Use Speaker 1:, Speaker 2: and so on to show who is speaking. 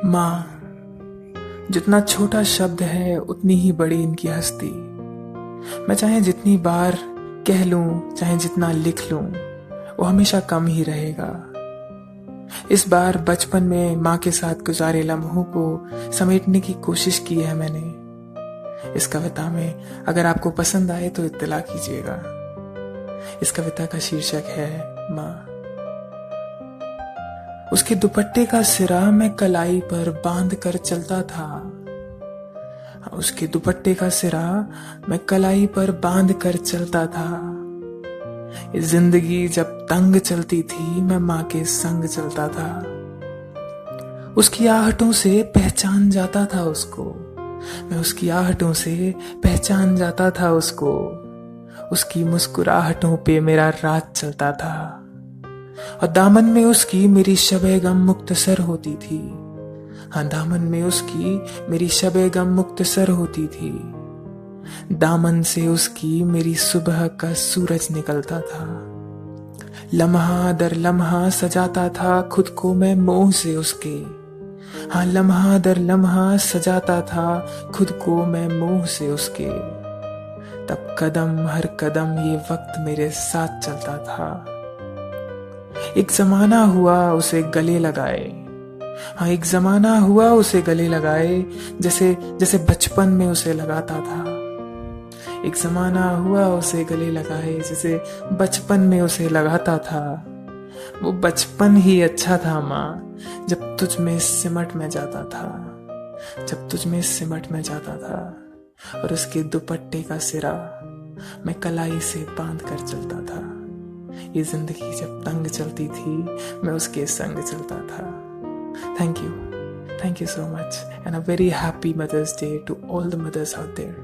Speaker 1: माँ, जितना छोटा शब्द है उतनी ही बड़ी इनकी हस्ती। मैं चाहे जितनी बार कह लूं, चाहे जितना लिख लूं, वो हमेशा कम ही रहेगा। इस बार बचपन में माँ के साथ गुजारे लम्हों को समेटने की कोशिश की है मैंने। इस कविता में अगर आपको पसंद आए तो इत्तला कीजिएगा। इस कविता का शीर्षक है माँ। उसके दुपट्टे का सिरा मैं कलाई पर बांध कर चलता था। उसके दुपट्टे का सिरा मैं कलाई पर बांध कर चलता था। ये जिंदगी जब तंग चलती थी मैं माँ के संग चलता था। उसकी आहटों से पहचान जाता था उसको, मैं उसकी आहटों से पहचान जाता था उसको। उसकी मुस्कुराहटों पे मेरा राज चलता था और दामन में उसकी मेरी शबे गम मुख्तसर होती थी। हाँ, दामन में उसकी मेरी शबे गम मुख्तसर होती थी। दामन से उसकी मेरी सुबह का सूरज निकलता था। लम्हा दर लम्हा सजाता था खुद को मैं मोह से उसके। हाँ, लम्हा दर लम्हा सजाता था खुद को मैं मोह से उसके। तब कदम हर कदम ये वक्त मेरे साथ चलता था। एक जमाना हुआ उसे गले लगाए। हाँ, एक जमाना हुआ उसे गले लगाए, जैसे जैसे बचपन में उसे लगाता था। एक जमाना हुआ उसे गले लगाए जैसे बचपन में उसे लगाता था। वो बचपन ही अच्छा था माँ, जब तुझ में सिमट में जाता था, जब तुझ में सिमट में जाता था। और उसके दुपट्टे का सिरा मैं कलाई से बांध कर चलता था। ये जिंदगी जब तंग चलती थी मैं उसके संग चलता था। Thank you so much, and a very happy Mother's Day to all the mothers out there.